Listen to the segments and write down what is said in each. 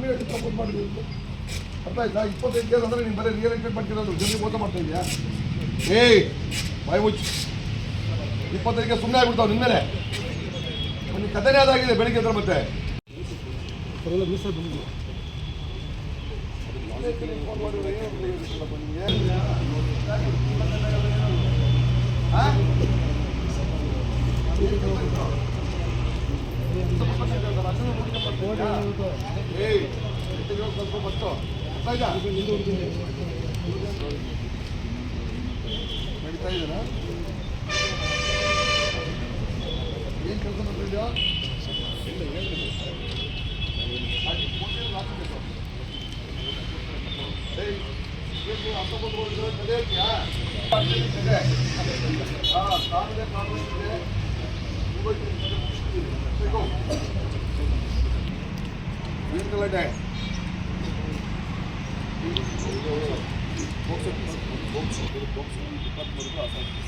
Immediate support ಮಾಡಿದ್ವಿ ಅರ್ಥ ಆಯ್ತಾ. 25 ಕೇಸ್ ಅಂದರೆ ನೀನು ಬರೀ ರಿಯಲ್ ಎಸ್ಟೇಟ್ ಮಾಡ್ತಿರೋದು ಜಲ್ದಿ ಮೋಸ ಮಾಡ್ತಾ ಇದೆಯಾ? ಬಾಯ್ ಮುಚ್ಚು. 25 ಕೇಸ್ ಸುಮ್ಮನೆ ಆಗ್ಬಿಡ್ತಾವೆ ನಿನ್ಮೇಲೆ. ಒಂದು ಕಥೆನೇ ಅದಾಗಿದೆ ಬೆಳಿಗ್ಗೆ ಹತ್ರ ಮತ್ತೆ ಸ್ವಲ್ಪ ಬಸ್ತು ನಡೀತಾ ಇದೆಯಾ? ಏನು ಕೆಲಸ ಮಾಡ್ತಿದ್ಯಾ?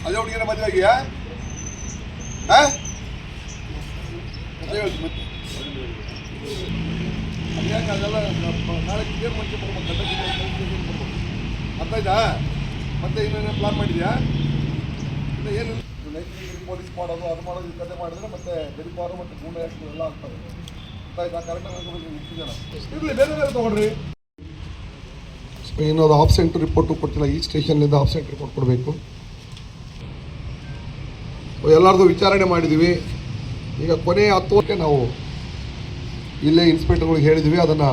ಅದೇ ಹುಡುಗಿನ ಮದುವೆ ಆಗಿಯಾ? ಅದ್ಯಾಕೆ ಅದೆಲ್ಲ ನಾಳೆ ಕ್ಲಿಯರ್ ಮುಂಚೆ ಅರ್ಥ ಆಯ್ತಾ? ಮತ್ತೆ ಇನ್ನೇನು ಪ್ಲಾನ್ ಮಾಡಿದ್ಯಾ? ಇಲ್ಲ ಏನು ಪೊಲೀಸ್ ಮಾಡೋದು ಅದು ಮಾಡೋದು ಈ ಕತೆ ಮಾಡಿದ್ರೆ ಮತ್ತೆ ಗಡಿಪಾರು ಮತ್ತು ಗೂಂಡ ಆ್ಯಕ್ಟ್ ಎಲ್ಲ ಆಗ್ತದೆ. ಅರ್ಥ ಆಯ್ತಾ? ಕರೆಕ್ಟಾಗಿ ಇಷ್ಟು ಜನ ಇರಲಿ, ಬೇರೆ ಬೇರೆ ತೊಗೊಳ್ರಿ. ಏನಾದ್ರು ಆಬ್ಸೆಂಟ್ ರಿಪೋರ್ಟು ಕೊಟ್ಟಿಲ್ಲ. ಈ ಸ್ಟೇಷನ್ನಿಂದ ಆಬ್ಸೆಂಟ್ ರಿಪೋರ್ಟ್ ಕೊಡಬೇಕು. ಎಲ್ಲರದು ವಿಚಾರಣೆ ಮಾಡಿದ್ದೀವಿ. ಈಗ ಕೊನೆ 10 ವರ್ಷಕ್ಕೆ ನಾವು ಇಲ್ಲೇ ಇನ್ಸ್ಪೆಕ್ಟರ್ಗಳಿಗೆ ಹೇಳಿದ್ವಿ, ಅದನ್ನು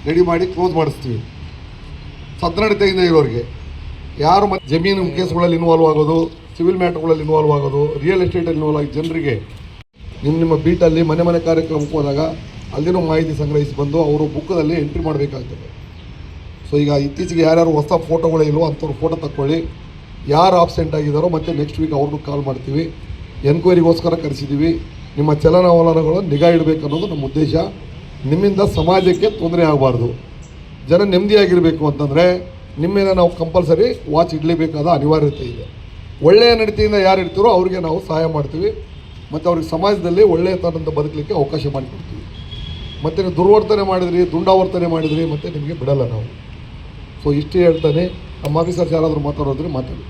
ರೆಡಿ ಮಾಡಿ ಕ್ಲೋಸ್ ಮಾಡಿಸ್ತೀವಿ. ಸದ್ನಡತೆಯಿಂದ ಇರೋರಿಗೆ ಯಾರು ಮತ್ತೆ ಜಮೀನು ಕೇಸ್ಗಳಲ್ಲಿ ಇನ್ವಾಲ್ವ್ ಆಗೋದು, ಸಿವಿಲ್ ಮ್ಯಾಟರ್ಗಳಲ್ಲಿ ಇನ್ವಾಲ್ವ್ ಆಗೋದು, ರಿಯಲ್ ಎಸ್ಟೇಟಲ್ಲಿ ಇನ್ವಾಲ್ವ್ ಆಗಿ ಜನರಿಗೆ ನಿಮ್ಮ ಬೀಟಲ್ಲಿ ಮನೆ ಮನೆ ಕಾರ್ಯಕ್ರಮಕ್ಕೆ ಹೋದಾಗ ಅಲ್ಲಿನೂ ಮಾಹಿತಿ ಸಂಗ್ರಹಿಸಿ ಬಂದು ಅವರು ಬುಕ್ಕದಲ್ಲಿ ಎಂಟ್ರಿ ಮಾಡಬೇಕಾಗ್ತದೆ. ಸೊ ಈಗ ಇತ್ತೀಚೆಗೆ ಯಾರ್ಯಾರು ಹೊಸ ಫೋಟೋಗಳೇ ಇಲ್ವೋ ಅಂಥವ್ರು ಫೋಟೋ ತಕ್ಕೊಳ್ಳಿ. ಯಾರು ಆಬ್ಸೆಂಟ್ ಆಗಿದ್ದಾರೋ ಮತ್ತೆ ನೆಕ್ಸ್ಟ್ ವೀಕ್ ಅವ್ರನ್ನೂ ಕಾಲ್ ಮಾಡ್ತೀವಿ. ಎನ್ಕ್ವೈರಿಗೋಸ್ಕರ ಕರೆಸಿದ್ದೀವಿ. ನಿಮ್ಮ ಚಲನವಲನಗಳು ನಿಗಾ ಇಡಬೇಕು ಅನ್ನೋದು ನಮ್ಮ ಉದ್ದೇಶ. ನಿಮ್ಮಿಂದ ಸಮಾಜಕ್ಕೆ ತೊಂದರೆ ಆಗಬಾರ್ದು, ಜನ ನೆಮ್ಮದಿಯಾಗಿರಬೇಕು ಅಂತಂದರೆ ನಿಮ್ಮ ಮೇಲೆ ನಾವು ಕಂಪಲ್ಸರಿ ವಾಚ್ ಇಡಲೇಬೇಕಾದ ಅನಿವಾರ್ಯತೆ ಇದೆ. ಒಳ್ಳೆಯ ನಡತೆಯಿಂದ ಯಾರು ಇರ್ತೀರೋ ಅವ್ರಿಗೆ ನಾವು ಸಹಾಯ ಮಾಡ್ತೀವಿ ಮತ್ತು ಅವ್ರಿಗೆ ಸಮಾಜದಲ್ಲಿ ಒಳ್ಳೆಯ ತನದಿಂದ ಬದುಕಲಿಕ್ಕೆ ಅವಕಾಶ ಮಾಡಿಕೊಡ್ತೀವಿ. ಮತ್ತು ನೀವು ದುರ್ವರ್ತನೆ ಮಾಡಿದ್ರಿ, ದುಂಡಾವರ್ತನೆ ಮಾಡಿದ್ರಿ ಮತ್ತು ನಿಮಗೆ ಬಿಡಲ್ಲ ನಾವು. ಸೊ ಇಷ್ಟೇ ಹೇಳ್ತಾನೆ. ನಮ್ಮ ಆಫೀಸರ್ಸ್ ಯಾರಾದರೂ ಮಾತಾಡೋದ್ರೆ ಮಾತಾಡಿ.